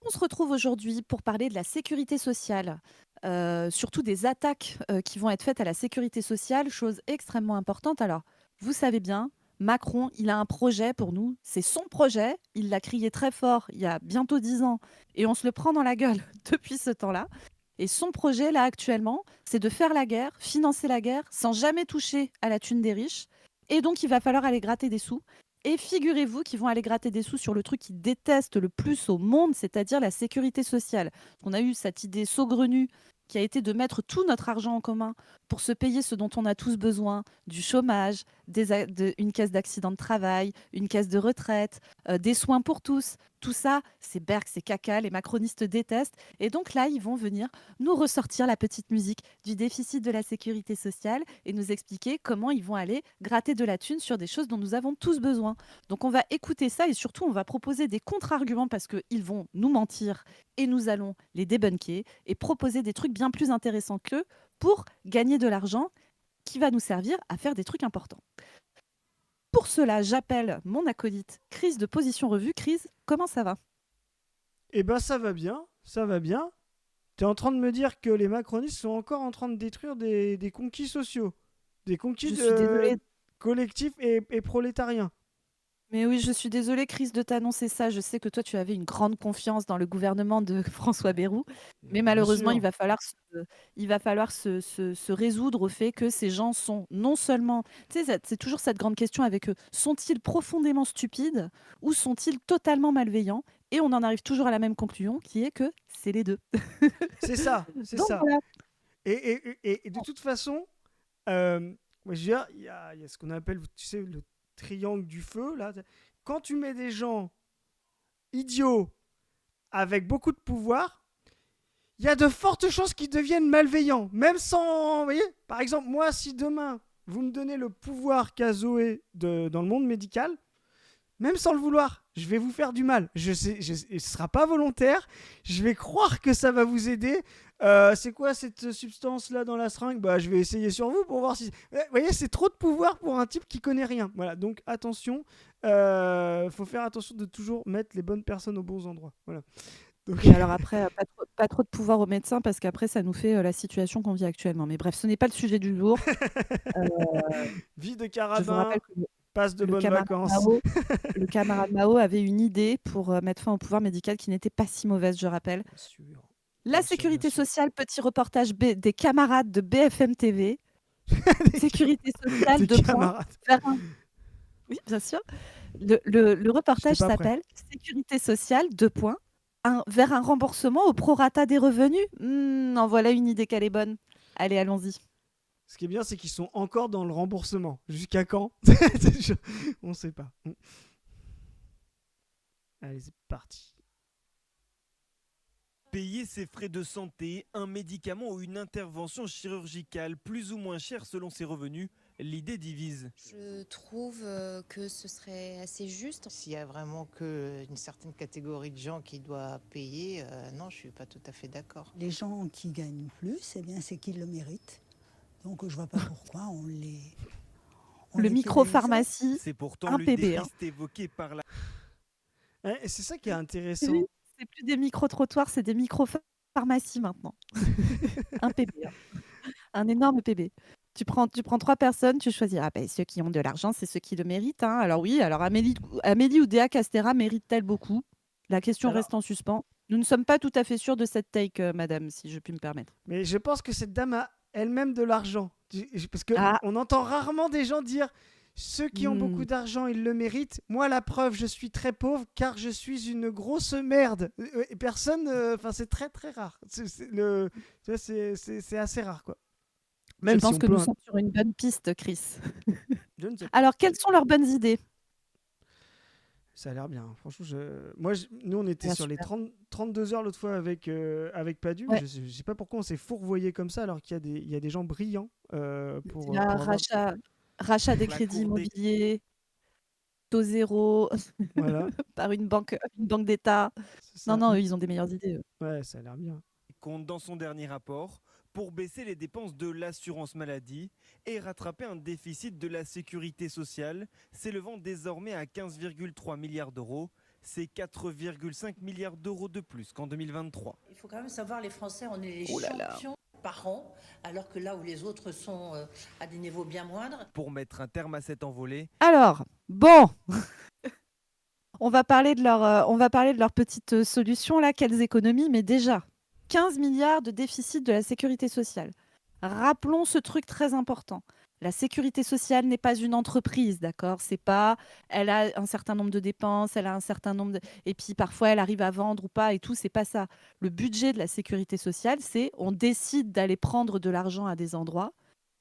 On se retrouve aujourd'hui pour parler de la sécurité sociale, surtout des attaques qui vont être faites à la sécurité sociale, chose extrêmement importante. Alors, vous savez bien, Macron, il a un projet pour nous, c'est son projet, il l'a crié très fort il y a bientôt 10 ans et on se le prend dans la gueule depuis ce temps-là. Et son projet, là, actuellement, c'est de faire la guerre, financer la guerre, sans jamais toucher à la thune des riches. Et donc, il va falloir aller gratter des sous. Et figurez-vous qu'ils vont aller gratter des sous sur le truc qu'ils détestent le plus au monde, c'est-à-dire la sécurité sociale. On a eu cette idée saugrenue qui a été de mettre tout notre argent en commun pour se payer ce dont on a tous besoin, du chômage, une caisse d'accident de travail, une caisse de retraite, des soins pour tous. Tout ça, c'est berg, c'est caca, les macronistes détestent. Et donc là, ils vont venir nous ressortir la petite musique du déficit de la sécurité sociale et nous expliquer comment ils vont aller gratter de la thune sur des choses dont nous avons tous besoin. Donc on va écouter ça et surtout on va proposer des contre-arguments parce qu'ils vont nous mentir et nous allons les débunker et proposer des trucs bien plus intéressants qu'eux pour gagner de l'argent qui va nous servir à faire des trucs importants. Pour cela, j'appelle mon acolyte Chris de Position Revue. Chris, comment ça va? Eh ben ça va bien, ça va bien. T'es en train de me dire que les macronistes sont encore en train de détruire des conquis sociaux, des conquis Je suis désolée. collectifs et prolétariens. Mais oui, je suis désolée, Chris, de t'annoncer ça. Je sais que toi, tu avais une grande confiance dans le gouvernement de François Bayrou. Mais Bien malheureusement, sûr. il va falloir se résoudre au fait que ces gens sont non seulement... Tu sais, c'est toujours cette grande question avec eux. Sont-ils profondément stupides ou sont-ils totalement malveillants? Et on en arrive toujours à la même conclusion, qui est que c'est les deux. C'est ça, c'est Donc ça. voilà. Et de toute façon, moi, je veux dire, il y a ce qu'on appelle, tu sais, le triangle du feu. Là. Quand tu mets des gens idiots avec beaucoup de pouvoir, il y a de fortes chances qu'ils deviennent malveillants, même sans... Vous voyez, par exemple, moi, si demain, vous me donnez le pouvoir qu'a Zoé dans le monde médical, même sans le vouloir, je vais vous faire du mal. Ce ne sera pas volontaire. Je vais croire que ça va vous aider. C'est quoi cette substance-là dans la seringue? Bah, je vais essayer sur vous pour voir si... Vous voyez, c'est trop de pouvoir pour un type qui connaît rien. Voilà, donc attention. Faut faire attention de toujours mettre les bonnes personnes aux bons endroits. Voilà. Donc... Et alors après, pas trop de pouvoir aux médecins parce qu'après, ça nous fait la situation qu'on vit actuellement. Mais bref, ce n'est pas le sujet du jour. Euh, Vie de je vous rappelle carabin, que passe de le bonnes camarade vacances. Mao, le camarade Mao avait une idée pour mettre fin au pouvoir médical qui n'était pas si mauvaise, je rappelle. Bien sûr, La bien sûr, bien sécurité sûr. sociale, petit reportage des camarades de BFM TV. Sécurité sociale, Des deux points. camarades. Vers un... Oui, bien sûr. Le J'étais reportage pas prêt. s'appelle Sécurité sociale, deux points. Vers un remboursement au prorata des revenus. En voilà une idée qu'elle est bonne. Allez, allons-y. Ce qui est bien, c'est qu'ils sont encore dans le remboursement. Jusqu'à quand? On sait pas. Allez, c'est parti. Payer ses frais de santé, un médicament ou une intervention chirurgicale plus ou moins chère selon ses revenus, l'idée divise. Je trouve que ce serait assez juste. S'il y a vraiment qu'une certaine catégorie de gens qui doit payer, non, je suis pas tout à fait d'accord. Les gens qui gagnent plus, eh bien, c'est qu'ils le méritent. Donc je vois pas pourquoi on Le les pénaliserait. micro-pharmacie, C'est pourtant un l'une des PB. pistes évoquées par la... Et c'est ça qui est Oui, intéressant. c'est plus des micro-trottoirs, c'est des micro-pharmacies maintenant. Un PB, hein. Un énorme PB. Tu prends 3 personnes, tu choisis. Ah ben, ceux qui ont de l'argent, c'est ceux qui le méritent, hein. Alors oui, alors Amélie Oudéa Castéra mérite-t-elle beaucoup? La question Alors, reste en suspens. Nous ne sommes pas tout à fait sûrs de cette take, madame, si je puis me permettre. mais je pense que cette dame a elle-même de l'argent. Parce qu'on Ah, on entend rarement des gens dire ceux qui ont beaucoup mmh. d'argent, ils le méritent. Moi, la preuve, je suis très pauvre car je suis une grosse merde. Et personne. Enfin, c'est très très rare. Tu vois, c'est assez rare, quoi. Je Même si pense on que peut. nous sommes sur une bonne piste, Chris. Je ne sais pas. Alors, quelles sont leurs bonnes idées? Ça a l'air bien. Franchement, nous, on était Ah, sur les super. 32 heures l'autre fois avec Padu. Ouais, Je sais pas pourquoi on s'est fourvoyé comme ça alors qu'il y a des gens brillants c'est là, pour avoir. rachat des La crédits Cour des immobiliers, taux zéro, Voilà, par une banque d'État. c'est Non, ça. non, eux, ils ont des meilleures idées, eux. Ouais, ça a l'air bien. comptes dans son dernier rapport pour baisser les dépenses de l'assurance maladie et rattraper un déficit de la sécurité sociale s'élevant désormais à 15,3 milliards d'euros. C'est 4,5 milliards d'euros de plus qu'en 2023. Il faut quand même savoir, les Français, on est les Oh là là. champions par an, alors que là où les autres sont à des niveaux bien moindres. Pour mettre un terme à cette envolée, Alors, bon, on va parler de leur petite solution là, quelles économies, mais déjà, 15 milliards de déficit de la sécurité sociale. Rappelons ce truc très important. La sécurité sociale n'est pas une entreprise, d'accord? C'est pas, elle a un certain nombre de dépenses, elle a un certain nombre de... Et puis parfois elle arrive à vendre ou pas et tout, c'est pas ça. Le budget de la sécurité sociale, c'est on décide d'aller prendre de l'argent à des endroits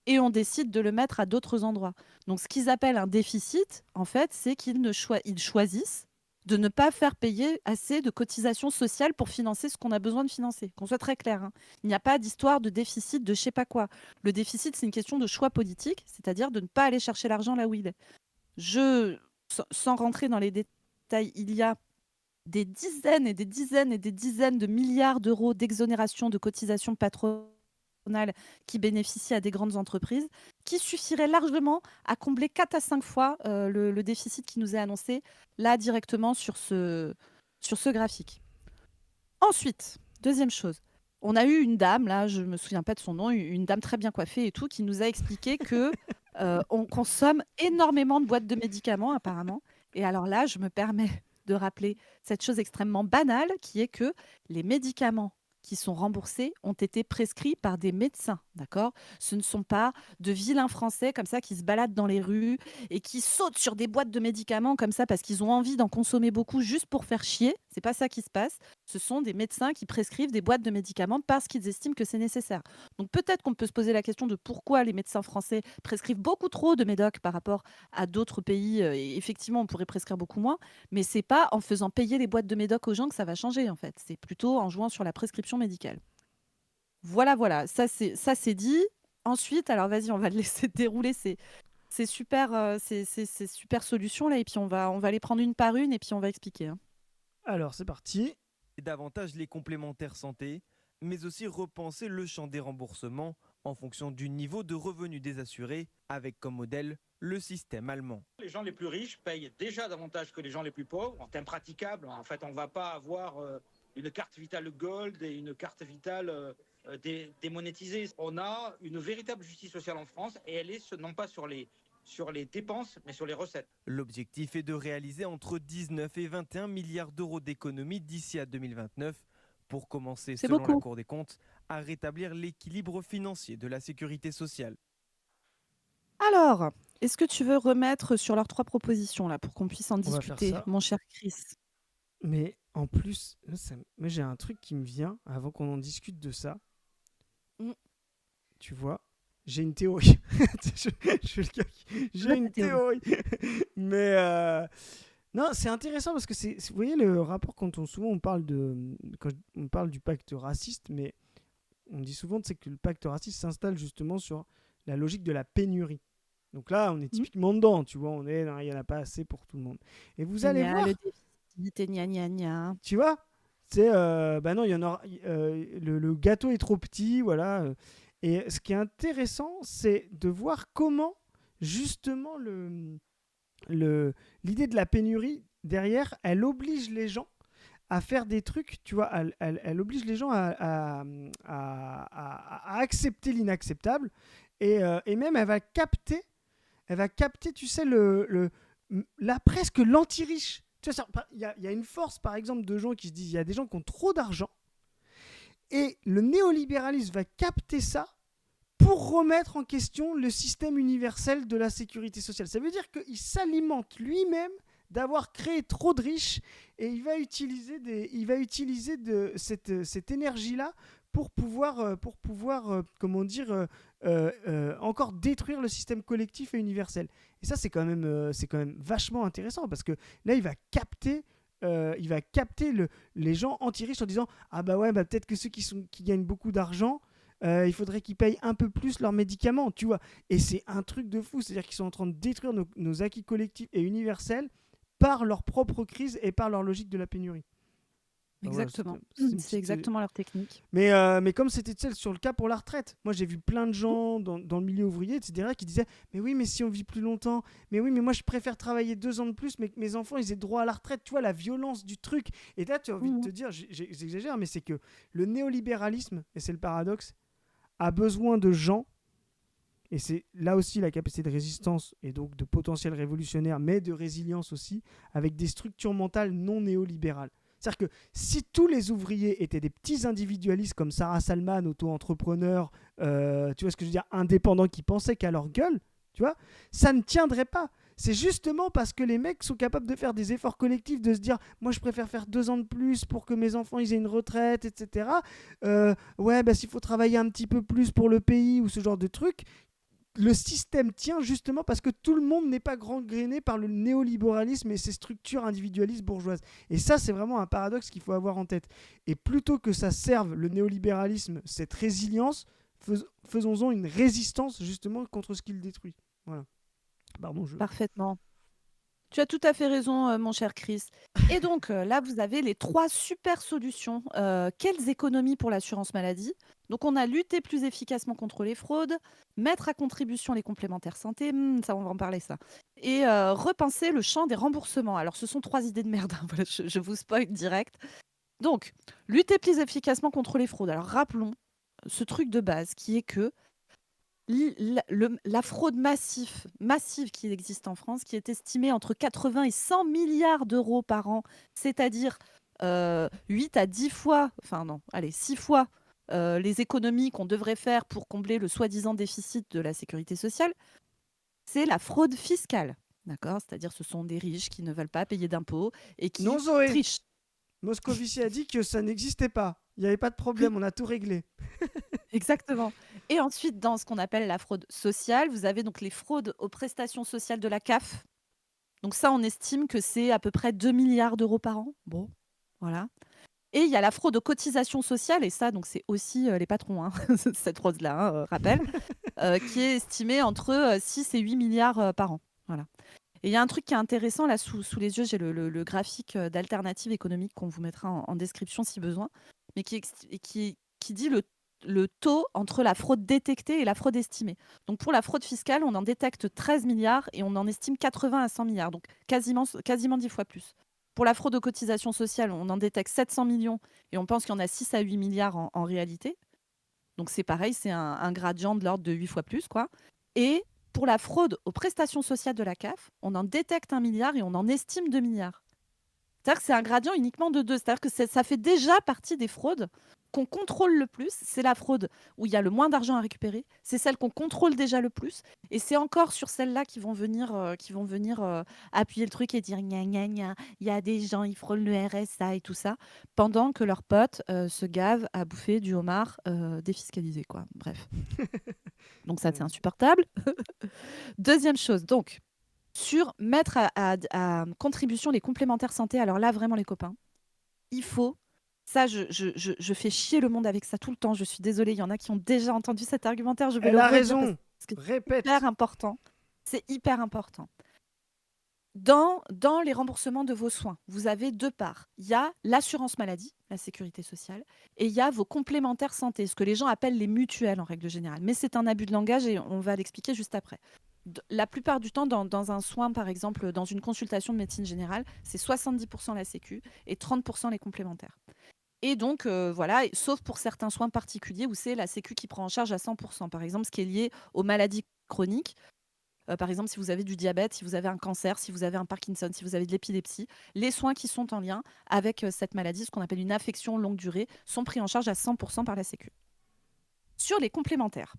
et on décide de le mettre à d'autres endroits. Donc ce qu'ils appellent un déficit, en fait, c'est ils choisissent de ne pas faire payer assez de cotisations sociales pour financer ce qu'on a besoin de financer. Qu'on soit très clair, hein. Il n'y a pas d'histoire de déficit de je sais pas quoi. Le déficit, c'est une question de choix politique, c'est-à-dire de ne pas aller chercher l'argent là où il est. Sans rentrer dans les détails, il y a des dizaines et des dizaines et des dizaines de milliards d'euros d'exonération de cotisations patronales qui bénéficient à des grandes entreprises, qui suffiraient largement à combler 4 à 5 fois le déficit qui nous est annoncé là directement sur ce graphique. Ensuite, deuxième chose, on a eu une dame, là je me souviens pas de son nom, une dame très bien coiffée et tout, qui nous a expliqué que on consomme énormément de boîtes de médicaments apparemment. Et alors là, je me permets de rappeler cette chose extrêmement banale qui est que les médicaments qui sont remboursés ont été prescrits par des médecins, d'accord? Ce ne sont pas de vilains Français comme ça qui se baladent dans les rues et qui sautent sur des boîtes de médicaments comme ça parce qu'ils ont envie d'en consommer beaucoup juste pour faire chier. C'est pas ça qui se passe. Ce sont des médecins qui prescrivent des boîtes de médicaments parce qu'ils estiment que c'est nécessaire. Donc peut-être qu'on peut se poser la question de pourquoi les médecins français prescrivent beaucoup trop de médocs par rapport à d'autres pays. Et effectivement, on pourrait prescrire beaucoup moins, mais c'est pas en faisant payer les boîtes de médocs aux gens que ça va changer en fait. C'est plutôt en jouant sur la prescription médicale. Voilà, ça c'est dit. Ensuite, alors vas-y, on va le laisser dérouler ces super, ces super solutions là, et puis on va les prendre une par une et puis on va expliquer, hein. Alors, c'est parti. davantage les complémentaires santé, mais aussi repenser le champ des remboursements en fonction du niveau de revenu des assurés, avec comme modèle le système allemand. Les gens les plus riches payent déjà davantage que les gens les plus pauvres. En termes praticables, en fait, on ne va pas avoir une carte vitale gold et une carte vitale démonétisée. On a une véritable justice sociale en France et elle est non pas sur les dépenses, mais sur les recettes. L'objectif est de réaliser entre 19 et 21 milliards d'euros d'économies d'ici à 2029 pour commencer, C'est selon beaucoup. la Cour des comptes, à rétablir l'équilibre financier de la sécurité sociale. Alors, est-ce que tu veux remettre sur leurs 3 propositions là pour qu'on puisse en On va faire discuter, ça. mon cher Chris? Mais en plus, moi, j'ai un truc qui me vient avant qu'on en discute de ça. Mm. Tu vois, j'ai une théorie. Je suis le gars j'ai Ta une théorie. théorie. Mais non, c'est intéressant parce que vous voyez le rapport souvent on parle quand on parle du pacte raciste, mais on dit souvent que le pacte raciste s'installe justement sur la logique de la pénurie. Donc là, on est typiquement dedans, tu vois, il n'y en a pas assez pour tout le monde. Et vous allez voir, Le déficit et gna gna gna. tu vois, c'est bah non, il y en aura, le gâteau est trop petit, voilà. Et ce qui est intéressant, c'est de voir comment justement l'idée de la pénurie derrière, elle oblige les gens à faire des trucs, tu vois, elle oblige les gens à accepter l'inacceptable et même elle va capter, tu sais, presque l'anti-riche. Tu vois, il y a une force, par exemple, de gens qui se disent, il y a des gens qui ont trop d'argent et le néolibéralisme va capter ça pour remettre en question le système universel de la sécurité sociale. Ça veut dire qu'il s'alimente lui-même d'avoir créé trop de riches et il va utiliser cette énergie-là pour pouvoir comment dire, encore détruire le système collectif et universel. Et ça, c'est quand même vachement intéressant parce que là, il va capter les gens anti-riches en disant « Ah bah ouais, bah peut-être que ceux qui gagnent beaucoup d'argent, il faudrait qu'ils payent un peu plus leurs médicaments, tu vois. » Et c'est un truc de fou, c'est-à-dire qu'ils sont en train de détruire nos acquis collectifs et universels par leur propre crise et par leur logique de la pénurie. Voilà, Exactement. c'était une C'est petite, exactement leur technique. mais comme c'était sur le cas pour la retraite, moi j'ai vu plein de gens dans le milieu ouvrier, etc., qui disaient mais oui, mais si on vit plus longtemps, mais oui, mais moi je préfère travailler 2 ans de plus, mais que mes enfants ils aient droit à la retraite. Tu vois la violence du truc. Et là, tu as envie de te Mhm. dire, j'exagère, mais c'est que le néolibéralisme, et c'est le paradoxe, a besoin de gens, et c'est là aussi la capacité de résistance et donc de potentiel révolutionnaire, mais de résilience aussi, avec des structures mentales non néolibérales. C'est-à-dire que si tous les ouvriers étaient des petits individualistes comme Sarah Salman, auto-entrepreneurs, tu vois ce que je veux dire, indépendants qui pensaient qu'à leur gueule, tu vois, ça ne tiendrait pas. C'est justement parce que les mecs sont capables de faire des efforts collectifs, de se dire, moi je préfère faire 2 ans de plus pour que mes enfants ils aient une retraite, etc. Ouais, bah s'il faut travailler un petit peu plus pour le pays ou ce genre de truc, le système tient justement parce que tout le monde n'est pas gangréné par le néolibéralisme et ses structures individualistes bourgeoises. Et ça, c'est vraiment un paradoxe qu'il faut avoir en tête. Et plutôt que ça serve le néolibéralisme, cette résilience, faisons-en une résistance justement contre ce qu'il détruit. Voilà. Pardon, Parfaitement. Tu as tout à fait raison, mon cher Chris. Et donc, là, vous avez les 3 super solutions. Quelles économies pour l'assurance maladie? Donc, on a lutter plus efficacement contre les fraudes, mettre à contribution les complémentaires santé, ça, on va en parler, ça. Et repenser le champ des remboursements. Alors, ce sont 3 idées de merde, hein, voilà, je vous spoil direct. Donc, lutter plus efficacement contre les fraudes. Alors, rappelons ce truc de base qui est que la fraude massive qui existe en France, qui est estimée entre 80 et 100 milliards d'euros par an, c'est-à-dire 8 à 10 fois, enfin non, allez, 6 fois les économies qu'on devrait faire pour combler le soi-disant déficit de la sécurité sociale, c'est la fraude fiscale. D'accord? C'est-à-dire ce sont des riches qui ne veulent pas payer d'impôts et qui Non, Zoé, trichent. Moscovici a dit que ça n'existait pas. Il n'y avait pas de problème, on a tout réglé. Exactement. Et ensuite, dans ce qu'on appelle la fraude sociale, vous avez donc les fraudes aux prestations sociales de la CAF. Donc ça, on estime que c'est à peu près 2 milliards d'euros par an. Bon, voilà. Et il y a la fraude aux cotisations sociales, et ça, donc c'est aussi les patrons, hein, cette fraude-là, hein, rappel, qui est estimée entre 6 et 8 milliards par an. Voilà. Et il y a un truc qui est intéressant, là, sous les yeux, j'ai le graphique d'alternative économique qu'on vous mettra en description si besoin, mais qui dit le taux entre la fraude détectée et la fraude estimée. Donc pour la fraude fiscale, on en détecte 13 milliards et on en estime 80 à 100 milliards, donc quasiment 10 fois plus. Pour la fraude aux cotisations sociales, on en détecte 700 millions et on pense qu'il y en a 6 à 8 milliards en réalité. Donc c'est pareil, c'est un gradient de l'ordre de 8 fois plus, quoi. Et pour la fraude aux prestations sociales de la CAF, on en détecte 1 milliard et on en estime 2 milliards. C'est-à-dire que c'est un gradient uniquement de 2. C'est-à-dire que ça fait déjà partie des fraudes qu'on contrôle le plus. C'est la fraude où il y a le moins d'argent à récupérer. C'est celle qu'on contrôle déjà le plus. Et c'est encore sur celle-là qu'ils vont venir, appuyer le truc et dire gna gna gna, il y a des gens, ils frôlent le RSA et tout ça, pendant que leurs potes se gavent à bouffer du homard défiscalisé, quoi. Bref. Donc ça, c'est insupportable. Deuxième chose, donc, sur mettre à contribution les complémentaires santé. Alors là, vraiment, les copains, il faut. Ça, je fais chier le monde avec ça tout le temps. Je suis désolée, il y en a qui ont déjà entendu cet argumentaire. Je vais Elle le a redire raison. parce que c'est Répète. hyper important. C'est hyper important. Dans les remboursements de vos soins, vous avez 2 parts. Il y a l'assurance maladie, la sécurité sociale, et il y a vos complémentaires santé, ce que les gens appellent les mutuelles en règle générale. Mais c'est un abus de langage et on va l'expliquer juste après. La plupart du temps, dans un soin, par exemple, dans une consultation de médecine générale, c'est 70% la sécu et 30% les complémentaires. Et donc, voilà, sauf pour certains soins particuliers où c'est la sécu qui prend en charge à 100%. Par exemple, ce qui est lié aux maladies chroniques. Par exemple, si vous avez du diabète, si vous avez un cancer, si vous avez un Parkinson, si vous avez de l'épilepsie, les soins qui sont en lien avec cette maladie, ce qu'on appelle une affection longue durée, sont pris en charge à 100% par la sécu. Sur les complémentaires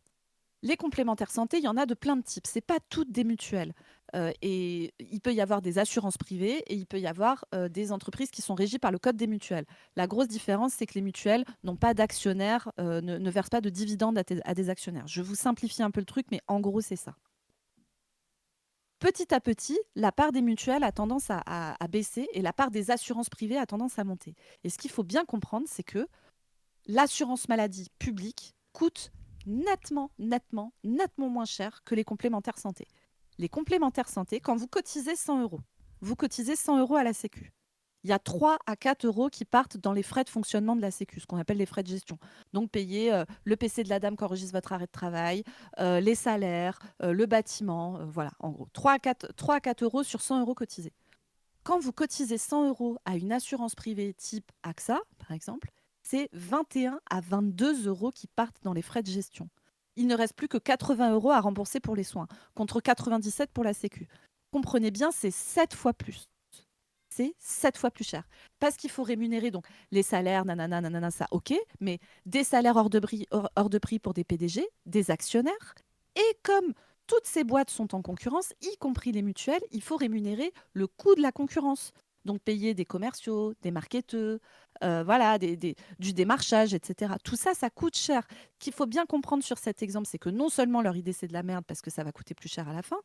santé, il y en a de plein de types. C'est pas toutes des mutuelles. Et il peut y avoir des assurances privées et il peut y avoir des entreprises qui sont régies par le code des mutuelles. La grosse différence, c'est que les mutuelles n'ont pas d'actionnaires, ne versent pas de dividendes à des actionnaires. Je vous simplifie un peu le truc, mais en gros, c'est ça. Petit à petit, la part des mutuelles a tendance à baisser et la part des assurances privées a tendance à monter. Et ce qu'il faut bien comprendre, c'est que l'assurance maladie publique coûte nettement moins cher que les complémentaires santé. Les complémentaires santé, quand vous cotisez 100 €, vous cotisez 100 € à la Sécu. il y a 3 à 4 euros qui partent dans les frais de fonctionnement de la Sécu, ce qu'on appelle les frais de gestion. Donc, payer le PC de la dame qui enregistre votre arrêt de travail, les salaires, le bâtiment, voilà, en gros. 3 à 4 euros sur 100 euros cotisés. Quand vous cotisez 100 euros à une assurance privée type AXA, par exemple, c'est 21 à 22 euros qui partent dans les frais de gestion. Il ne reste plus que 80 euros à rembourser pour les soins, contre 97 pour la Sécu. Comprenez bien, c'est 7 fois plus. C'est 7 fois plus cher. Parce qu'il faut rémunérer donc les salaires, nanana, nanana, ça, ok, mais des salaires hors de prix pour des PDG, des actionnaires. Et comme toutes ces boîtes sont en concurrence, y compris les mutuelles, il faut rémunérer le coût de la concurrence. Donc payer des commerciaux, des marketeurs, voilà, du démarchage, etc. Tout ça, ça coûte cher. Ce qu'il faut bien comprendre sur cet exemple, c'est que non seulement leur idée, c'est de la merde parce que ça va coûter plus cher à la fin,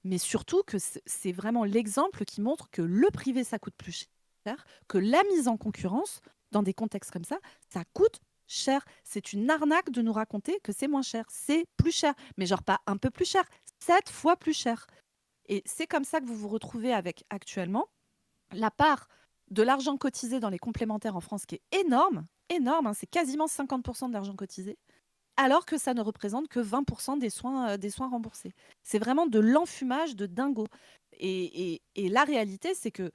mais surtout que c'est vraiment l'exemple qui montre que le privé, ça coûte plus cher, que la mise en concurrence, dans des contextes comme ça coûte cher. C'est une arnaque de nous raconter que c'est moins cher. C'est plus cher. Mais genre pas un peu plus cher, 7 fois plus cher. Et c'est comme ça que vous vous retrouvez avec actuellement la part de l'argent cotisé dans les complémentaires en France qui est énorme, énorme, hein, c'est quasiment 50% de l'argent cotisé, alors que ça ne représente que 20% des soins remboursés. C'est vraiment de l'enfumage de dingo. Et la réalité, c'est que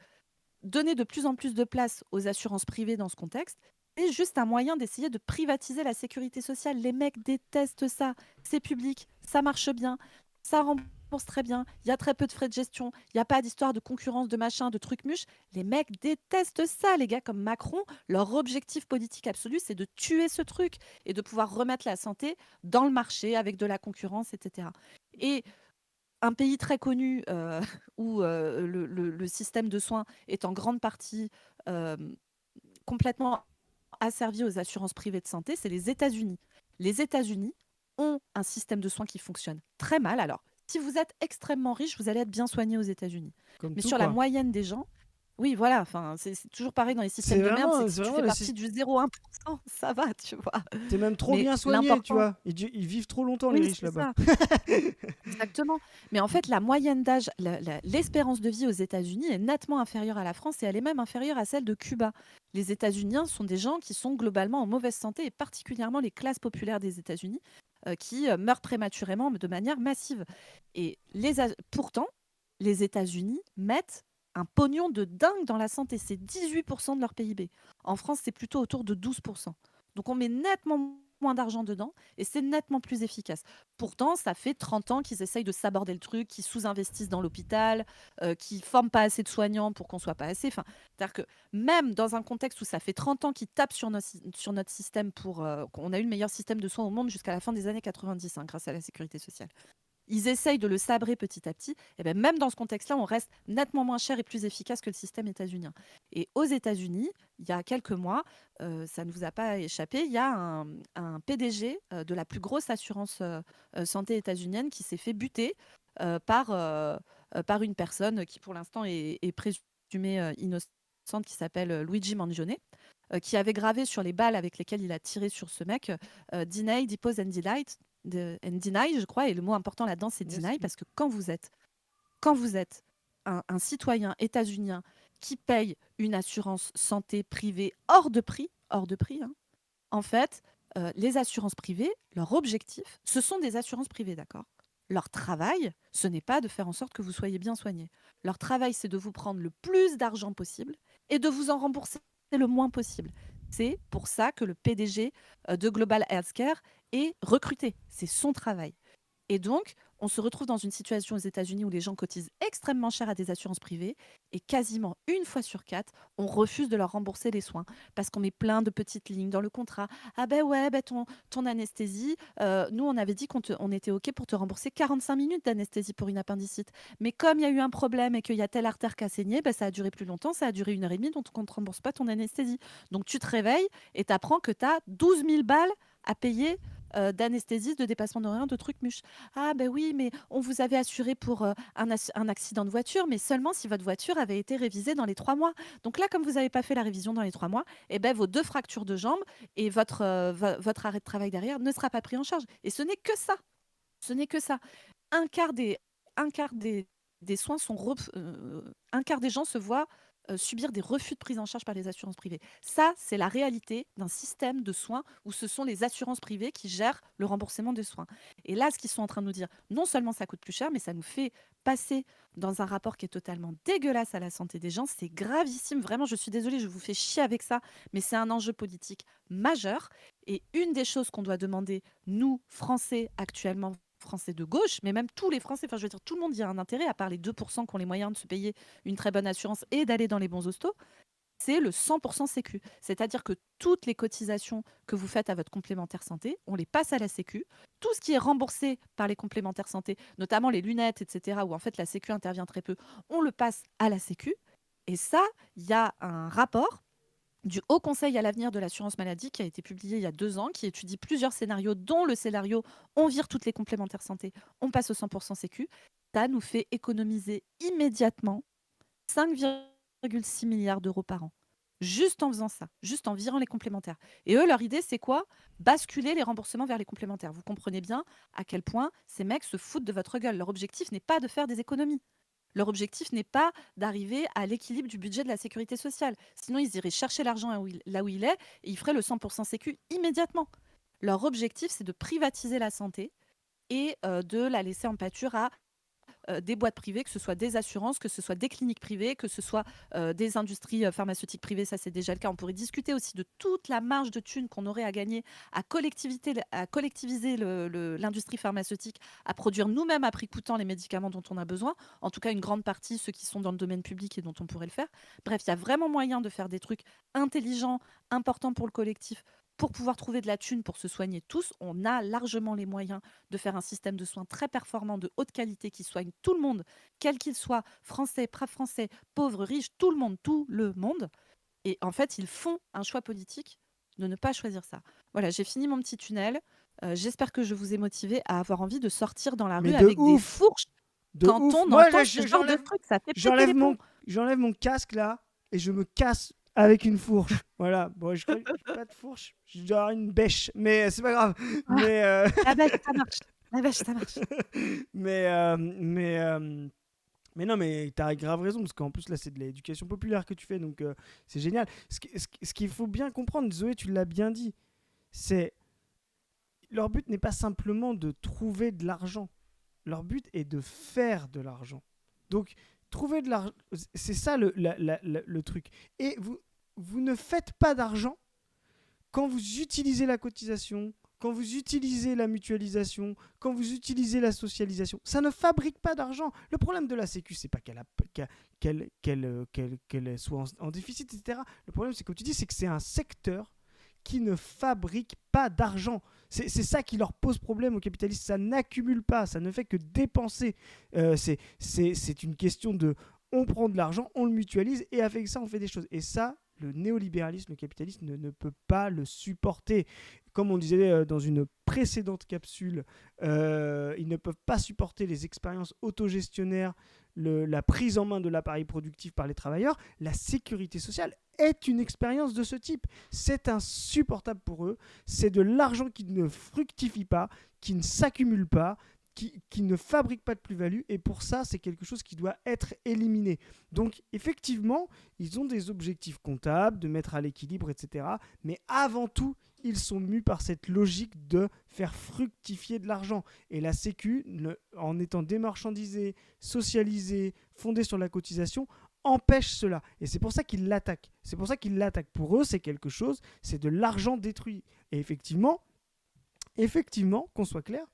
donner de plus en plus de place aux assurances privées dans ce contexte, c'est juste un moyen d'essayer de privatiser la sécurité sociale. Les mecs détestent ça. C'est public, ça marche bien, ça rembourse très bien, il y a très peu de frais de gestion, il n'y a pas d'histoire de concurrence, de machin, de trucs muches. Les mecs détestent ça, les gars comme Macron. Leur objectif politique absolu, c'est de tuer ce truc et de pouvoir remettre la santé dans le marché avec de la concurrence, etc. Et un pays très connu où le système de soins est en grande partie euh, complètement asservi aux assurances privées de santé, c'est les États-Unis. Les États-Unis ont un système de soins qui fonctionne très mal. Alors, si vous êtes extrêmement riche, vous allez être bien soigné aux États-Unis. Comme Mais tout, sur la quoi. moyenne des gens, oui, voilà, enfin, c'est toujours pareil dans les C'est systèmes de merde, c'est vraiment, que c'est si tu vraiment fais le partie du 0,1%, ça va, tu vois. T'es même trop Mais bien soigné, tu l'important, vois. Ils vivent trop longtemps, les oui, riches, c'est là-bas. ça. Exactement. Mais en fait, la moyenne d'âge, l'espérance de vie aux États-Unis est nettement inférieure à la France et elle est même inférieure à celle de Cuba. Les États-Unis sont des gens qui sont globalement en mauvaise santé et particulièrement les classes populaires des États-Unis qui meurent prématurément de manière massive. Et pourtant, les États-Unis mettent un pognon de dingue dans la santé. C'est 18% de leur PIB. En France, c'est plutôt autour de 12%. Donc on met nettement moins d'argent dedans et c'est nettement plus efficace. Pourtant, ça fait 30 ans qu'ils essayent de saborder le truc, qu'ils sous-investissent dans l'hôpital, qu'ils ne forment pas assez de soignants pour qu'on soit pas assez. Enfin, c'est-à-dire que même dans un contexte où ça fait 30 ans qu'ils tapent sur notre système pour qu'on a eu le meilleur système de soins au monde jusqu'à la fin des années 90 hein, grâce à la sécurité sociale. Ils essayent de le sabrer petit à petit. Et ben même dans ce contexte-là, on reste nettement moins cher et plus efficace que le système états-unien. Et aux États-Unis, il y a quelques mois, ça ne vous a pas échappé, il y a un PDG de la plus grosse assurance santé états-unienne qui s'est fait buter par une personne qui, pour l'instant, est présumée innocente, qui s'appelle Luigi Mangione, qui avait gravé sur les balles avec lesquelles il a tiré sur ce mec Deny, Depose and Delight, and deny, je crois, et le mot important là-dedans, c'est Yes. deny, parce que quand vous êtes un citoyen états-unien qui paye une assurance santé privée hors de prix, hein, en fait, les assurances privées, leur objectif, ce sont des assurances privées, d'accord. Leur travail, ce n'est pas de faire en sorte que vous soyez bien soigné. Leur travail, c'est de vous prendre le plus d'argent possible et de vous en rembourser le moins possible. C'est pour ça que le PDG de Global Healthcare est recruté. C'est son travail. Et donc, on se retrouve dans une situation aux États-Unis où les gens cotisent extrêmement cher à des assurances privées et quasiment une fois sur 4, on refuse de leur rembourser les soins parce qu'on met plein de petites lignes dans le contrat. Ah ben ouais, ben ton anesthésie, nous on avait dit on était OK pour te rembourser 45 minutes d'anesthésie pour une appendicite. Mais comme il y a eu un problème et qu'il y a telle artère qui a saigné, ben ça a duré plus longtemps, ça a duré 1h30, donc on ne te rembourse pas ton anesthésie. Donc tu te réveilles et tu apprends que tu as 12 000 balles à payer d'anesthésie, de dépassement d'horaire, de trucs muches. Ah ben oui, mais on vous avait assuré pour un accident de voiture, mais seulement si votre voiture avait été révisée dans les 3 mois. Donc là, comme vous n'avez pas fait la révision dans les 3 mois, eh ben, vos 2 fractures de jambes et votre arrêt de travail derrière ne sera pas pris en charge. Et ce n'est que ça. Ce n'est que ça. Un quart des soins sont... un quart des gens se voient subir des refus de prise en charge par les assurances privées. Ça, c'est la réalité d'un système de soins où ce sont les assurances privées qui gèrent le remboursement des soins. Et là, ce qu'ils sont en train de nous dire, non seulement ça coûte plus cher, mais ça nous fait passer dans un rapport qui est totalement dégueulasse à la santé des gens. C'est gravissime. Vraiment, je suis désolée, je vous fais chier avec ça, mais c'est un enjeu politique majeur. Et une des choses qu'on doit demander, nous, Français, actuellement, Français de gauche, mais même tous les Français, enfin je veux dire, tout le monde y a un intérêt, à part les 2% qui ont les moyens de se payer une très bonne assurance et d'aller dans les bons hostos, c'est le 100% Sécu. C'est-à-dire que toutes les cotisations que vous faites à votre complémentaire santé, on les passe à la Sécu. Tout ce qui est remboursé par les complémentaires santé, notamment les lunettes, etc., où en fait la Sécu intervient très peu, on le passe à la Sécu. Et ça, il y a un rapport du Haut Conseil à l'avenir de l'assurance maladie qui a été publié il y a 2 ans, qui étudie plusieurs scénarios, dont le scénario on vire toutes les complémentaires santé, on passe au 100% Sécu. Ça nous fait économiser immédiatement 5,6 milliards d'euros par an. Juste en faisant ça, juste en virant les complémentaires. Et eux, leur idée, c'est quoi? Basculer les remboursements vers les complémentaires. Vous comprenez bien à quel point ces mecs se foutent de votre gueule. Leur objectif n'est pas de faire des économies. Leur objectif n'est pas d'arriver à l'équilibre du budget de la sécurité sociale. Sinon, ils iraient chercher l'argent là où il est et ils feraient le 100% sécu immédiatement. Leur objectif, c'est de privatiser la santé et de la laisser en pâture à des boîtes privées, que ce soit des assurances, que ce soit des cliniques privées, que ce soit des industries pharmaceutiques privées, ça c'est déjà le cas. On pourrait discuter aussi de toute la marge de thunes qu'on aurait à gagner à collectiviser l'industrie pharmaceutique, à produire nous-mêmes à prix coûtant les médicaments dont on a besoin. En tout cas, une grande partie, ceux qui sont dans le domaine public et dont on pourrait le faire. Bref, il y a vraiment moyen de faire des trucs intelligents, importants pour le collectif, pour pouvoir trouver de la thune pour se soigner tous. On a largement les moyens de faire un système de soins très performant, de haute qualité, qui soigne tout le monde, quel qu'il soit, français, pas français, pauvre, riche, tout le monde. Et en fait, ils font un choix politique de ne pas choisir ça. Voilà, j'ai fini mon petit tunnel. J'espère que je vous ai motivé à avoir envie de sortir dans la Mais rue de avec des ouf, fourches de quand ouf. on Moi, entend ce genre de truc. Ça fait péter les plombs. j'enlève mon casque là et je me casse avec une fourche. Voilà. Bon, je n'ai pas de fourche. Je dois avoir une bêche, mais c'est pas grave. Ah, Mais la bêche, ça marche. La bêche, ça marche. mais non, mais t'as grave raison, parce qu'en plus là c'est de l'éducation populaire que tu fais, donc c'est génial. Ce qu'il faut bien comprendre, Zoé, tu l'as bien dit, c'est leur but n'est pas simplement de trouver de l'argent, leur but est de faire de l'argent. Donc trouver de l'argent, c'est ça le truc. Et vous ne faites pas d'argent quand vous utilisez la cotisation, quand vous utilisez la mutualisation, quand vous utilisez la socialisation. Ça ne fabrique pas d'argent. Le problème de la Sécu, c'est pas qu'elle soit en déficit, etc. Le problème, c'est comme tu dis, c'est que c'est un secteur qui ne fabrique pas d'argent. C'est ça qui leur pose problème aux capitalistes. Ça n'accumule pas, ça ne fait que dépenser. C'est une question de... On prend de l'argent, on le mutualise, et avec ça, on fait des choses. Et ça, le néolibéralisme, le capitalisme ne peut pas le supporter. Comme on disait dans une précédente capsule, ils ne peuvent pas supporter les expériences autogestionnaires, la prise en main de l'appareil productif par les travailleurs. La sécurité sociale est une expérience de ce type. C'est insupportable pour eux. C'est de l'argent qui ne fructifie pas, qui ne s'accumule pas, qui ne fabrique pas de plus-value, et pour ça, c'est quelque chose qui doit être éliminé. Donc, effectivement, ils ont des objectifs comptables, de mettre à l'équilibre, etc. Mais avant tout, ils sont mus par cette logique de faire fructifier de l'argent. Et la Sécu, en étant démarchandisée, socialisée, fondée sur la cotisation, empêche cela. Et c'est pour ça qu'ils l'attaquent. C'est pour ça qu'ils l'attaquent. Pour eux, c'est quelque chose, c'est de l'argent détruit. Et effectivement, qu'on soit clair,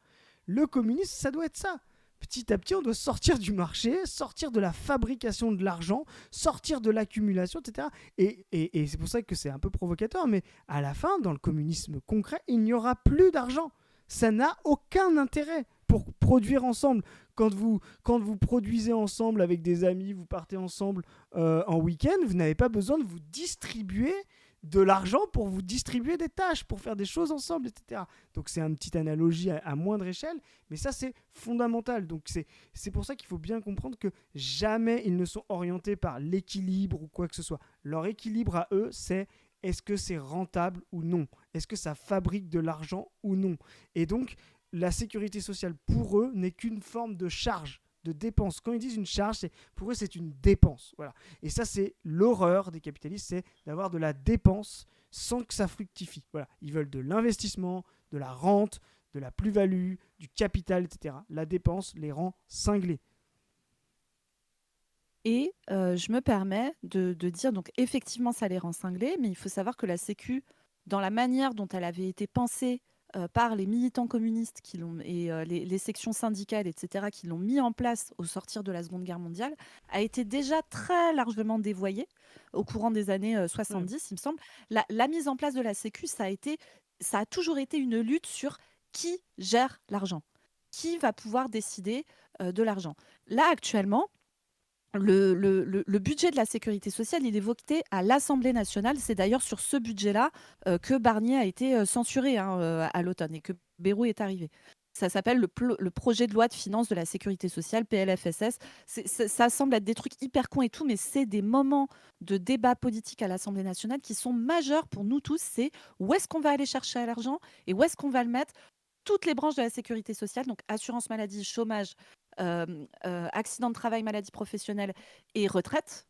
le communisme, ça doit être ça. Petit à petit, on doit sortir du marché, sortir de la fabrication de l'argent, sortir de l'accumulation, etc. Et c'est pour ça que c'est un peu provocateur, mais à la fin, dans le communisme concret, il n'y aura plus d'argent. Ça n'a aucun intérêt pour produire ensemble. Quand vous produisez ensemble avec des amis, vous partez ensemble en week-end, vous n'avez pas besoin de vous distribuer de l'argent pour vous distribuer des tâches, pour faire des choses ensemble, etc. Donc c'est une petite analogie à moindre échelle, mais ça c'est fondamental. Donc c'est pour ça qu'il faut bien comprendre que jamais ils ne sont orientés par l'équilibre ou quoi que ce soit. Leur équilibre à eux, c'est est-ce que c'est rentable ou non? Est-ce que ça fabrique de l'argent ou non? Et donc la sécurité sociale pour eux n'est qu'une forme de charge de dépense. Quand ils disent une charge, pour eux, c'est une dépense. Voilà. Et ça, c'est l'horreur des capitalistes, c'est d'avoir de la dépense sans que ça fructifie. Voilà. Ils veulent de l'investissement, de la rente, de la plus-value, du capital, etc. La dépense les rend cinglés. Et je me permets de dire, donc effectivement, ça les rend cinglés, mais il faut savoir que la Sécu, dans la manière dont elle avait été pensée par les militants communistes et les sections syndicales, etc., qui l'ont mis en place au sortir de la Seconde Guerre mondiale, a été déjà très largement dévoyée au courant des années 70, il me semble. La mise en place de la Sécu, ça a toujours été une lutte sur qui gère l'argent, qui va pouvoir décider de l'argent. Là, actuellement, le budget de la sécurité sociale, il est voté à l'Assemblée nationale. C'est d'ailleurs sur ce budget-là que Barnier a été censuré à l'automne et que Bayrou est arrivé. Ça s'appelle le projet de loi de finances de la sécurité sociale, PLFSS. Ça semble être des trucs hyper cons et tout, mais c'est des moments de débat politique à l'Assemblée nationale qui sont majeurs pour nous tous. C'est où est-ce qu'on va aller chercher l'argent et où est-ce qu'on va le mettre. Toutes les branches de la sécurité sociale, donc assurance maladie, chômage, accident de travail, maladie professionnelle et retraite.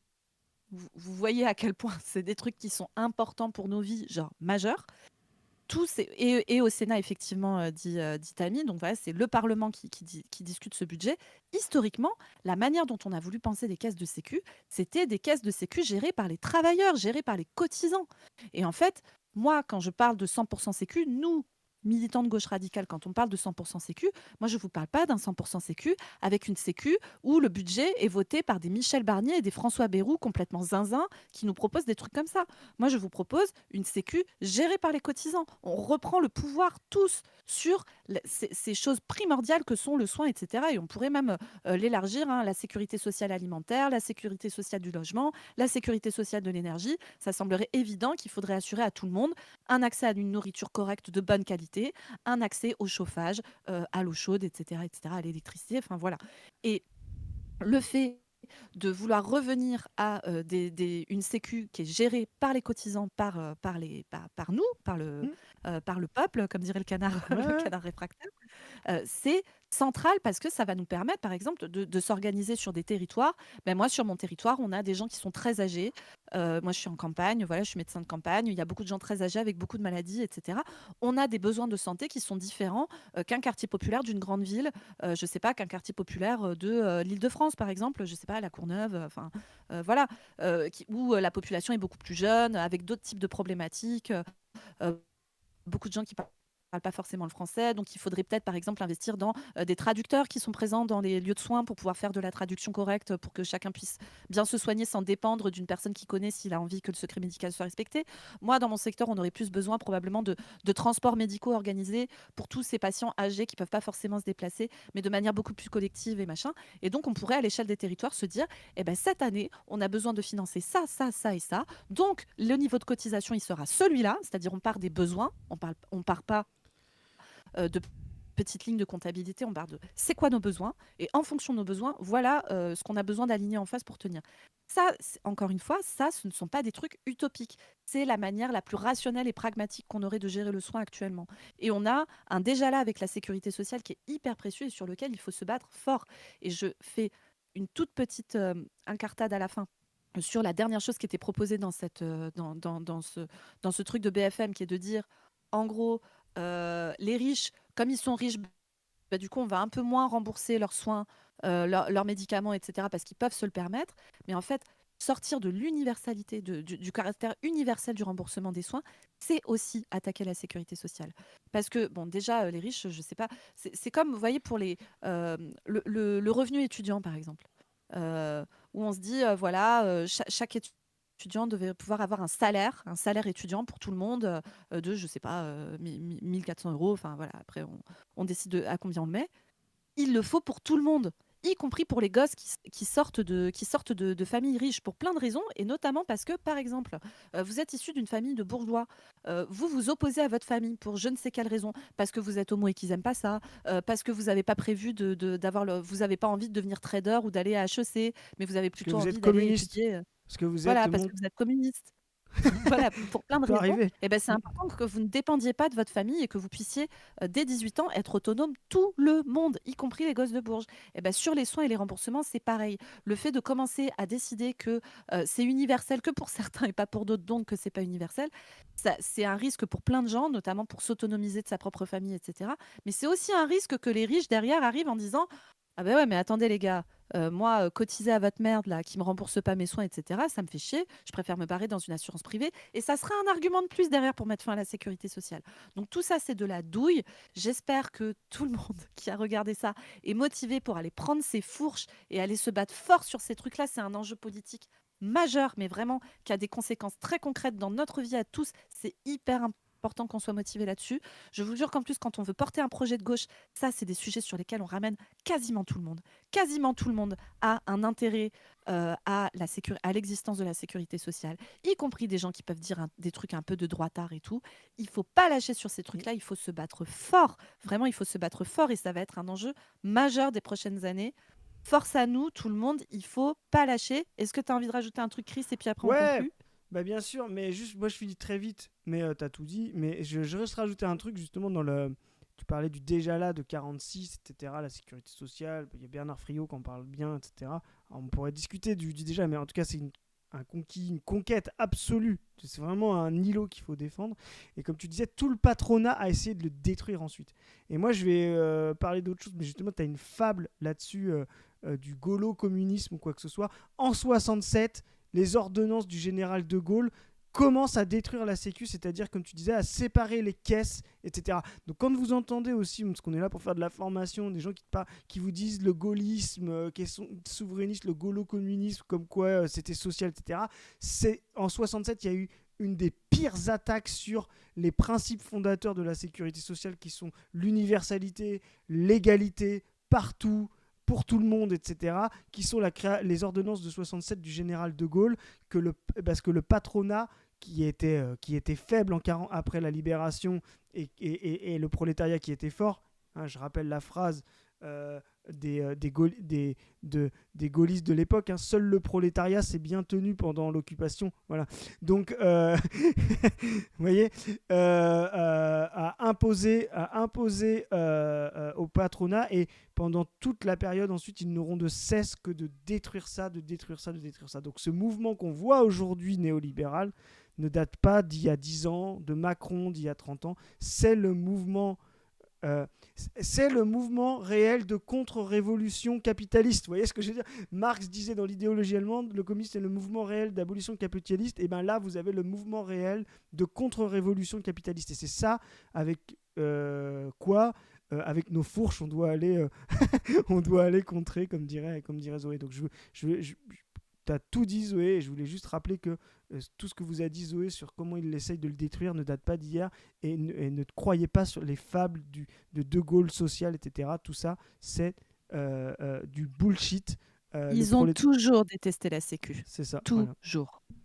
Vous voyez à quel point c'est des trucs qui sont importants pour nos vies, genre majeurs. Et au Sénat, effectivement, dit Tammy. Donc voilà, c'est le Parlement qui discute ce budget. Historiquement, la manière dont on a voulu penser des caisses de sécu, c'était des caisses de sécu gérées par les travailleurs, gérées par les cotisants. Et en fait, moi, quand je parle de 100% sécu, nous, militants de gauche radicale, quand on parle de 100% sécu, moi, je ne vous parle pas d'un 100% sécu avec une sécu où le budget est voté par des Michel Barnier et des François Bayrou complètement zinzin qui nous proposent des trucs comme ça. Moi, je vous propose une sécu gérée par les cotisants. On reprend le pouvoir tous sur ces choses primordiales que sont le soin, etc. Et on pourrait même l'élargir, la sécurité sociale alimentaire, la sécurité sociale du logement, la sécurité sociale de l'énergie. Ça semblerait évident qu'il faudrait assurer à tout le monde un accès à une nourriture correcte de bonne qualité, un accès au chauffage, à l'eau chaude, etc., à l'électricité. Enfin voilà. Et le fait de vouloir revenir à une sécu qui est gérée par les cotisants, par nous, par le peuple, comme dirait le canard, le canard réfractaire, c'est central parce que ça va nous permettre, par exemple, de s'organiser sur des territoires. Ben moi, sur mon territoire, on a des gens qui sont très âgés. Moi, je suis en campagne, voilà, je suis médecin de campagne. Il y a beaucoup de gens très âgés avec beaucoup de maladies, etc. On a des besoins de santé qui sont différents qu'un quartier populaire d'une grande ville. Je ne sais pas, qu'un quartier populaire de l'Île-de-France, par exemple. Je ne sais pas, la Courneuve, enfin, voilà, où la population est beaucoup plus jeune, avec d'autres types de problématiques. Euh, Beaucoup de gens qui parlent pas forcément le français, donc il faudrait peut-être par exemple investir dans des traducteurs qui sont présents dans les lieux de soins pour pouvoir faire de la traduction correcte pour que chacun puisse bien se soigner sans dépendre d'une personne qui connaît s'il a envie que le secret médical soit respecté. Moi, dans mon secteur, on aurait plus besoin probablement de transports médicaux organisés pour tous ces patients âgés qui peuvent pas forcément se déplacer, mais de manière beaucoup plus collective et machin. Et donc, on pourrait à l'échelle des territoires se dire, eh ben, cette année, on a besoin de financer ça, ça, ça et ça. Donc, le niveau de cotisation, il sera celui-là, c'est-à-dire on part des besoins, on part pas de petites lignes de comptabilité, on parle de c'est quoi nos besoins, et en fonction de nos besoins, voilà ce qu'on a besoin d'aligner en face pour tenir. Ça, encore une fois, ça, ce ne sont pas des trucs utopiques. C'est la manière la plus rationnelle et pragmatique qu'on aurait de gérer le soin actuellement. Et on a un déjà là avec la sécurité sociale qui est hyper précieux et sur lequel il faut se battre fort. Et je fais une toute petite incartade à la fin sur la dernière chose qui était proposée dans ce truc de BFM, qui est de dire, en gros, les riches, comme ils sont riches, bah, du coup, on va un peu moins rembourser leurs soins, leurs médicaments, etc., parce qu'ils peuvent se le permettre. Mais en fait, sortir de l'universalité, du caractère universel du remboursement des soins, c'est aussi attaquer la sécurité sociale. Parce que, bon, déjà, les riches, je sais pas, c'est comme, vous voyez, pour le revenu étudiant, par exemple, où on se dit, voilà, chaque étudiant devait pouvoir avoir un salaire étudiant pour tout le monde de, je sais pas, 1400 €. Enfin, voilà, après, on décide à combien on le met. Il le faut pour tout le monde, y compris pour les gosses qui sortent de familles riches pour plein de raisons, et notamment parce que, par exemple, vous êtes issu d'une famille de bourgeois, vous vous opposez à votre famille pour je ne sais quelle raison, parce que vous êtes homo et qu'ils n'aiment pas ça, parce que vous n'avez pas prévu vous n'avez pas envie de devenir trader ou d'aller à HEC, mais vous avez Parce que plutôt vous envie êtes d'aller communiste. étudier. Parce que vous Voilà, êtes parce que vous êtes communiste. Voilà, pour plein de peut raisons, arriver. et ben, c'est Mm. important que vous ne dépendiez pas de votre famille et que vous puissiez, dès 18 ans, être autonome, tout le monde, y compris les gosses de Bourges. Et ben, sur les soins et les remboursements, c'est pareil. Le fait de commencer à décider que, c'est universel que pour certains et pas pour d'autres, donc que c'est pas universel, ça c'est un risque pour plein de gens, notamment pour s'autonomiser de sa propre famille et cetera. Mais c'est aussi un risque que les riches derrière arrivent en disant: «Ah ben ouais, mais attendez les gars, moi, cotiser à votre merde là, qui me rembourse pas mes soins et cetera, ça me fait chier. Je préfère me barrer dans une assurance privée» et ça sera un argument de plus derrière pour mettre fin à la sécurité sociale. Donc tout ça, c'est de la douille. J'espère que tout le monde qui a regardé ça est motivé pour aller prendre ses fourches et aller se battre fort sur ces trucs-là. C'est un enjeu politique majeur, mais vraiment qui a des conséquences très concrètes dans notre vie à tous. C'est hyper important qu'on soit motivé là-dessus. Je vous jure qu'en plus, quand on veut porter un projet de gauche, ça, c'est des sujets sur lesquels on ramène quasiment tout le monde. Quasiment tout le monde a un intérêt à l'existence de la sécurité sociale, y compris des gens qui peuvent dire des trucs un peu de droitard et tout. Il faut pas lâcher sur ces trucs-là, il faut se battre fort. Vraiment, il faut se battre fort et ça va être un enjeu majeur des prochaines années. Force à nous, tout le monde, il faut pas lâcher. Est-ce que tu as envie de rajouter un truc, Chris, et puis après on Ouais, conclut? bah bien sûr, mais juste, moi je finis très vite, mais t'as tout dit. Mais je reste rajouter un truc justement dans le. Tu parlais du déjà là de 46, etc., la sécurité sociale. Il y a Bernard Friot qui en parle bien, etc. Alors, on pourrait discuter du déjà, mais en tout cas, c'est un conquis, une conquête absolue. C'est vraiment un îlot qu'il faut défendre. Et comme tu disais, tout le patronat a essayé de le détruire ensuite. Et moi, je vais parler d'autre chose, mais justement, tu as une fable là-dessus du gaulo-communisme ou quoi que ce soit. En 67, les ordonnances du général de Gaulle commencent à détruire la sécu, c'est-à-dire, comme tu disais, à séparer les caisses, etc. Donc quand vous entendez aussi, parce qu'on est là pour faire de la formation, des gens qui vous disent le gaullisme, qui est souverainiste, le gaulo-communisme, comme quoi c'était social, etc. En 67, il y a eu une des pires attaques sur les principes fondateurs de la sécurité sociale qui sont l'universalité, l'égalité, partout, pour tout le monde, etc., qui sont les ordonnances de 67 du général de Gaulle, parce que le patronat, qui était faible après la libération, et le prolétariat qui était fort, hein, je rappelle la phrase des gaullistes de l'époque, hein, seul le prolétariat s'est bien tenu pendant l'occupation. Voilà. Donc, vous voyez, à imposer au patronat, et pendant toute la période ensuite, ils n'auront de cesse que de détruire ça, de détruire ça, de détruire ça. Donc ce mouvement qu'on voit aujourd'hui néolibéral ne date pas d'il y a 10 ans, de Macron d'il y a 30 ans. C'est le mouvement réel de contre-révolution capitaliste. Vous voyez ce que je veux dire? Marx disait dans l'idéologie allemande, le communisme est le mouvement réel d'abolition capitaliste. Et bien là, vous avez le mouvement réel de contre-révolution capitaliste. Et c'est ça avec quoi avec nos fourches, on doit aller, on doit aller contrer, comme dirait Zoé. Donc tu as tout dit, Zoé, et je voulais juste rappeler que tout ce que vous a dit Zoé sur comment il essaye de le détruire ne date pas d'hier, et ne croyez pas sur les fables de Gaulle social, etc. Tout ça, c'est du bullshit. Ils ont toujours détesté la sécu. C'est ça. Toujours. Voilà.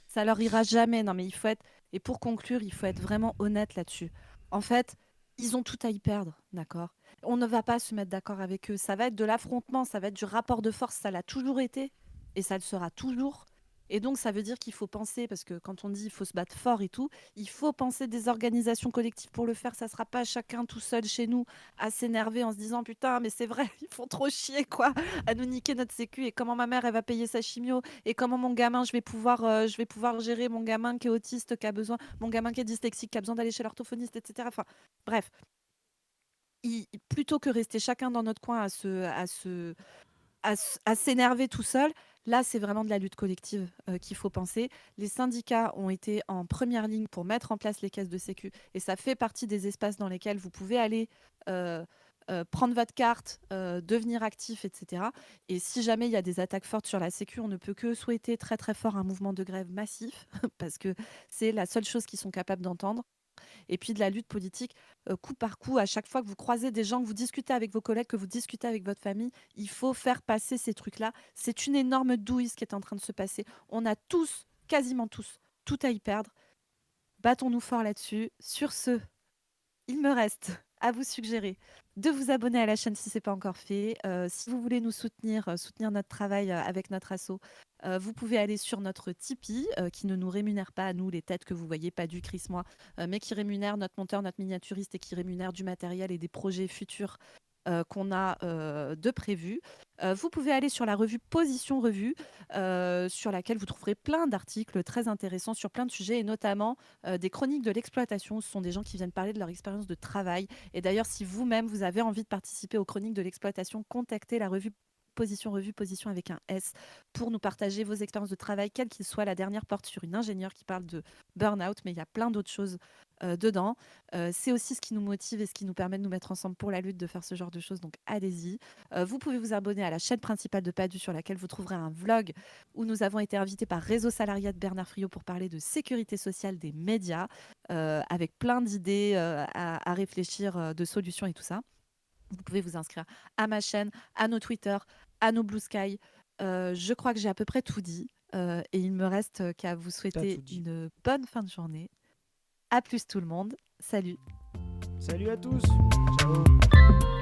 Ça leur ira jamais. Non, mais il faut être. Et pour conclure, il faut être vraiment honnête là-dessus. En fait, ils ont tout à y perdre, d'accord? On ne va pas se mettre d'accord avec eux. Ça va être de l'affrontement, ça va être du rapport de force. Ça l'a toujours été et ça le sera toujours. Et donc, ça veut dire qu'il faut penser, parce que quand on dit il faut se battre fort et tout, il faut penser des organisations collectives pour le faire. Ça ne sera pas chacun tout seul chez nous à s'énerver en se disant putain, mais c'est vrai, ils font trop chier quoi, à nous niquer notre sécu. Et comment ma mère, elle va payer sa chimio? Et comment mon gamin, je vais pouvoir gérer mon gamin qui est autiste, qui a besoin, mon gamin qui est dyslexique, qui a besoin d'aller chez l'orthophoniste, etc. Enfin, bref, plutôt que rester chacun dans notre coin à s'énerver tout seul. Là, c'est vraiment de la lutte collective qu'il faut penser. Les syndicats ont été en première ligne pour mettre en place les caisses de sécu et ça fait partie des espaces dans lesquels vous pouvez aller prendre votre carte, devenir actif, etc. Et si jamais il y a des attaques fortes sur la sécu, on ne peut que souhaiter très très fort un mouvement de grève massif parce que c'est la seule chose qu'ils sont capables d'entendre. Et puis de la lutte politique, coup par coup, à chaque fois que vous croisez des gens, que vous discutez avec vos collègues, que vous discutez avec votre famille, il faut faire passer ces trucs-là. C'est une énorme douille ce qui est en train de se passer. On a tous, quasiment tous, tout à y perdre. Battons-nous fort là-dessus. Sur ce, il me reste à vous suggérer de vous abonner à la chaîne si ce n'est pas encore fait. Si vous voulez nous soutenir, soutenir notre travail avec notre asso, Vous pouvez aller sur notre Tipeee, qui ne nous rémunère pas à nous, les têtes que vous voyez, pas du Chris, moi, mais qui rémunère notre monteur, notre miniaturiste et qui rémunère du matériel et des projets futurs qu'on a de prévus. Vous pouvez aller sur la revue Position Revue, sur laquelle vous trouverez plein d'articles très intéressants sur plein de sujets, et notamment des chroniques de l'exploitation. Ce sont des gens qui viennent parler de leur expérience de travail. Et d'ailleurs, si vous-même, vous avez envie de participer aux chroniques de l'exploitation, contactez la revue Revue, Position avec un S, pour nous partager vos expériences de travail, quelles qu'ils soient. La dernière porte sur une ingénieure qui parle de burn-out, mais il y a plein d'autres choses dedans. C'est aussi ce qui nous motive et ce qui nous permet de nous mettre ensemble pour la lutte, de faire ce genre de choses, donc allez-y. Vous pouvez vous abonner à la chaîne principale de Padu, sur laquelle vous trouverez un vlog où nous avons été invités par Réseau Salariat de Bernard Friot pour parler de sécurité sociale des médias, avec plein d'idées à réfléchir, de solutions et tout ça. Vous pouvez vous inscrire à ma chaîne, à nos Twitter, à nos Blue Sky. Je crois que j'ai à peu près tout dit. Et il ne me reste qu'à vous souhaiter tout dit. une bonne fin de journée. À plus tout le monde. Salut. Salut à tous. Ciao.